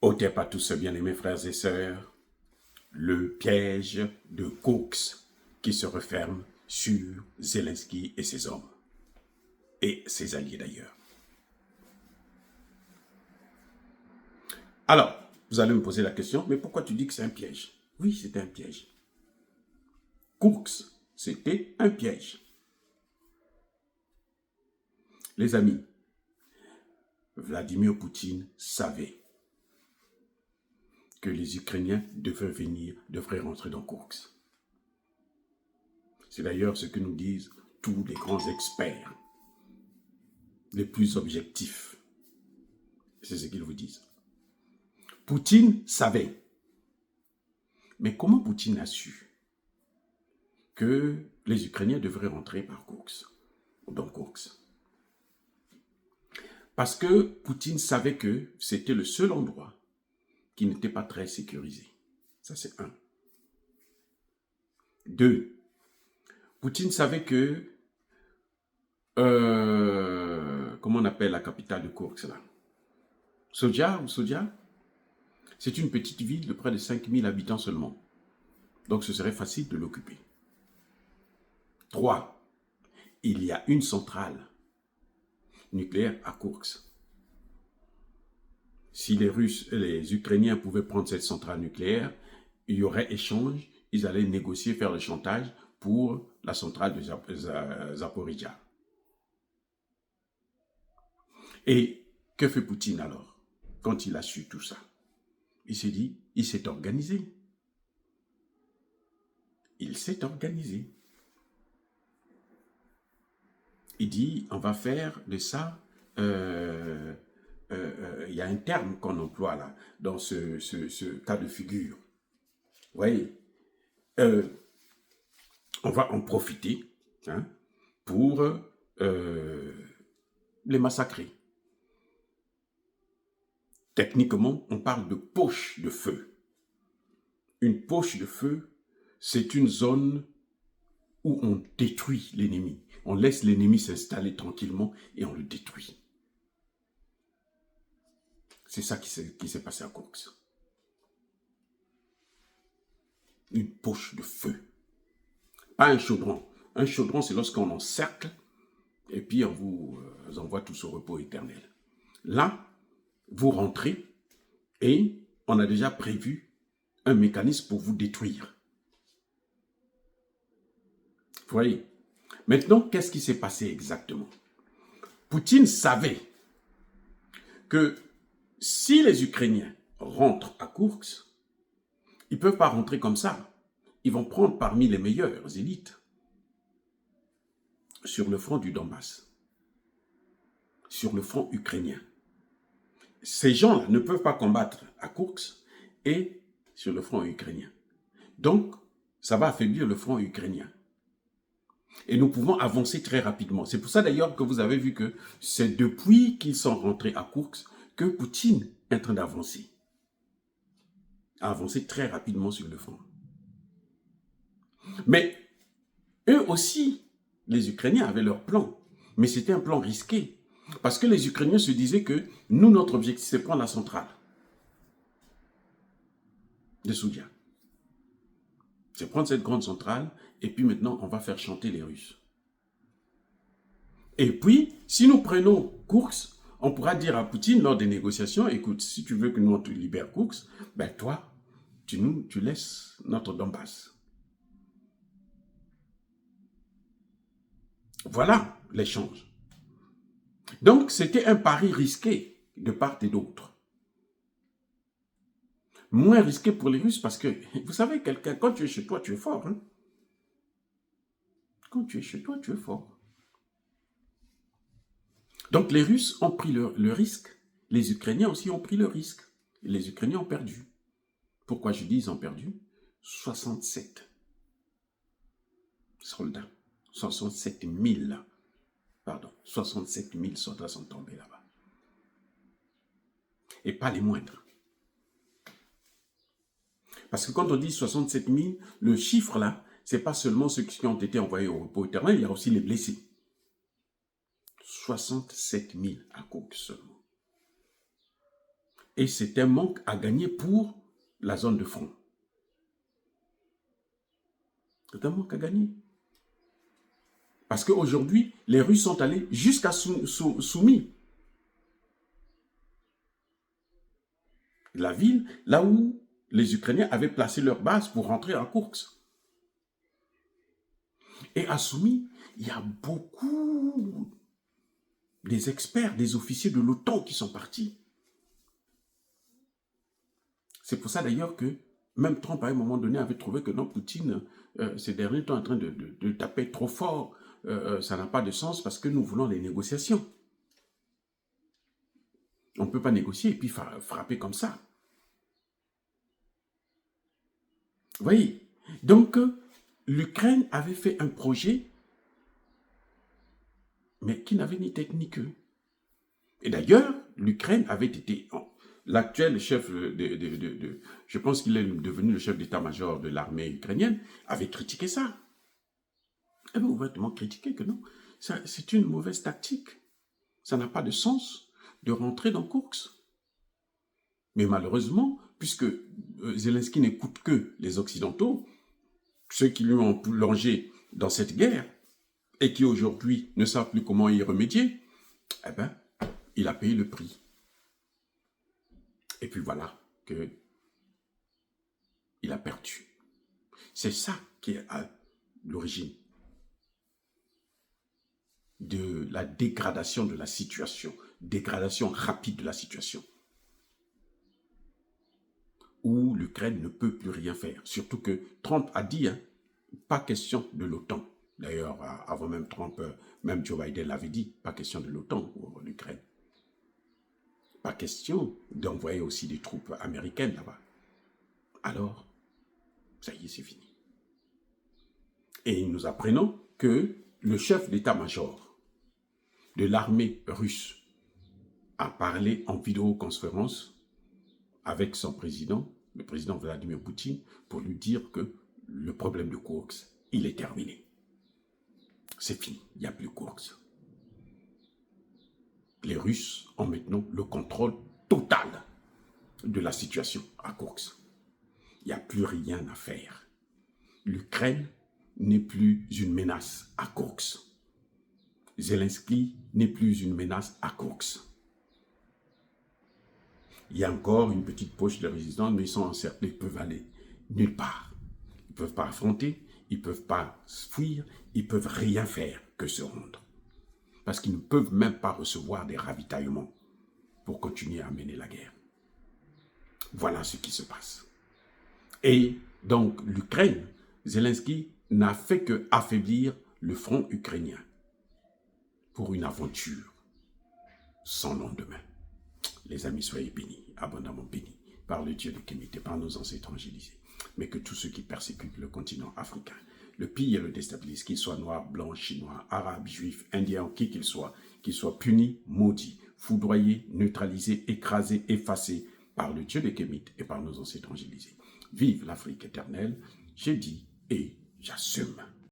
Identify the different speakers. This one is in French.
Speaker 1: Ôtez pas tous, bien-aimés frères et sœurs, le piège de Koks qui se referme sur Zelensky et ses hommes, et ses alliés d'ailleurs. Alors, vous allez me poser la question, mais pourquoi tu dis que c'est un piège? Oui, c'était un piège. Koks, c'était un piège. Les amis, Vladimir Poutine savait que les Ukrainiens devraient rentrer dans Koks. C'est d'ailleurs ce que nous disent tous les grands experts, les plus objectifs. C'est ce qu'ils vous disent. Poutine savait. Mais comment Poutine a su que les Ukrainiens devraient rentrer par Koks, dans Koks? Parce que Poutine savait que c'était le seul endroit qui n'était pas très sécurisé. Ça, c'est un. Deux, Poutine savait que, comment on appelle la capitale de Koks là? Sodia ou Sodia? C'est une petite ville de près de 5000 habitants seulement. Donc, ce serait facile de l'occuper. 3. Il y a une centrale nucléaire à Koks. Si les Russes et les Ukrainiens pouvaient prendre cette centrale nucléaire, il y aurait échange, ils allaient négocier, faire le chantage pour la centrale de Zaporizhzhia. Et que fait Poutine alors, quand il a su tout ça? Il s'est dit, il s'est organisé. Il s'est organisé. Il dit, on va faire de ça, il y a un terme qu'on emploie là, dans ce cas de figure. Vous voyez, on va en profiter pour les massacrer. Techniquement, on parle de poche de feu. Une poche de feu, c'est une zone où on détruit l'ennemi. On laisse l'ennemi s'installer tranquillement et on le détruit. C'est ça qui s'est passé à Koks. Une poche de feu. Pas un chaudron. Un chaudron, c'est lorsqu'on encercle et puis on vous envoie tous au repos éternel. Là, vous rentrez et on a déjà prévu un mécanisme pour vous détruire. Vous voyez? Maintenant, qu'est-ce qui s'est passé exactement? Poutine savait que si les Ukrainiens rentrent à Koks, ils ne peuvent pas rentrer comme ça. Ils vont prendre parmi les meilleures élites sur le front du Donbass, sur le front ukrainien. Ces gens-là ne peuvent pas combattre à Koks et sur le front ukrainien. Donc, ça va affaiblir le front ukrainien. Et nous pouvons avancer très rapidement. C'est pour ça d'ailleurs que vous avez vu que c'est depuis qu'ils sont rentrés à Koks que Poutine est en train d'avancer. Avancer très rapidement sur le front. Mais eux aussi, les Ukrainiens avaient leur plan. Mais c'était un plan risqué. Parce que les Ukrainiens se disaient que nous, notre objectif, c'est prendre la centrale de Soudia. C'est prendre cette grande centrale et puis maintenant, on va faire chanter les Russes. Et puis, si nous prenons Koks, on pourra dire à Poutine lors des négociations, écoute, si tu veux que nous on te libère Koks, ben toi, tu laisses notre Donbass. Voilà l'échange. Donc, c'était un pari risqué de part et d'autre. Moins risqué pour les Russes parce que, vous savez, quand tu es chez toi, tu es fort. Hein? Quand tu es chez toi, tu es fort. Donc, les Russes ont pris le risque. Les Ukrainiens aussi ont pris le risque. Et les Ukrainiens ont perdu. Pourquoi je dis ils ont perdu? 67 soldats. 67 000. Pardon. 67 000 soldats sont tombés là-bas. Et pas les moindres. Parce que quand on dit 67 000, le chiffre là, ce n'est pas seulement ceux qui ont été envoyés au repos éternel, il y a aussi les blessés. 67 000 à Koks seulement. Et c'est un manque à gagner pour la zone de front. C'est un manque à gagner. Parce qu'aujourd'hui, les Russes sont allés jusqu'à Soumy. La ville, là où les Ukrainiens avaient placé leur base pour rentrer en Koursk. Et à Soumy, il y a beaucoup des experts, des officiers de l'OTAN qui sont partis. C'est pour ça d'ailleurs que même Trump, à un moment donné, avait trouvé que non, Poutine, ces derniers temps, en train de taper trop fort, ça n'a pas de sens parce que nous voulons les négociations. On ne peut pas négocier et puis frapper comme ça. Vous voyez? Donc, l'Ukraine avait fait un projet, mais qui n'avait ni tête ni queue. Et d'ailleurs, l'Ukraine avait été... L'actuel chef je pense qu'il est devenu le chef d'état-major de l'armée ukrainienne, avait critiqué ça. Il avait ouvertement critiqué que non, c'est une mauvaise tactique. Ça n'a pas de sens de rentrer dans Koursk. Mais malheureusement, puisque Zelensky n'écoute que les Occidentaux, ceux qui lui ont plongé dans cette guerre et qui aujourd'hui ne savent plus comment y remédier, eh bien, il a payé le prix. Et puis voilà qu'il a perdu. C'est ça qui est à l'origine de la dégradation de la situation, dégradation rapide de la situation, où l'Ukraine ne peut plus rien faire. Surtout que Trump a dit, pas question de l'OTAN. D'ailleurs, avant même Trump, même Joe Biden l'avait dit, pas question de l'OTAN pour l'Ukraine. Pas question d'envoyer aussi des troupes américaines là-bas. Alors, ça y est, c'est fini. Et nous apprenons que le chef d'état-major de l'armée russe a parlé en vidéoconférence avec son président, le président Vladimir Poutine, pour lui dire que le problème de Koursk, il est terminé. C'est fini, il n'y a plus Koursk. Les Russes ont maintenant le contrôle total de la situation à Koursk. Il n'y a plus rien à faire. L'Ukraine n'est plus une menace à Koursk. Zelensky n'est plus une menace à Koursk. Il y a encore une petite poche de résistance, mais ils sont encerclés, ils peuvent aller nulle part. Ils ne peuvent pas affronter, ils ne peuvent pas fuir, ils ne peuvent rien faire que se rendre. Parce qu'ils ne peuvent même pas recevoir des ravitaillements pour continuer à mener la guerre. Voilà ce qui se passe. Et donc l'Ukraine, Zelensky n'a fait qu'affaiblir le front ukrainien pour une aventure sans lendemain. Les amis, soyez bénis, abondamment bénis, par le Dieu de Kémit et par nos ancêtres évangélisés. Mais que tous ceux qui persécutent le continent africain, le pillent et le déstabilisent, qu'ils soient noirs, blancs, chinois, arabes, juifs, indiens, qui qu'ils soient punis, maudits, foudroyés, neutralisés, écrasés, effacés par le Dieu de Kémit et par nos ancêtres évangélisés. Vive l'Afrique éternelle, j'ai dit et j'assume.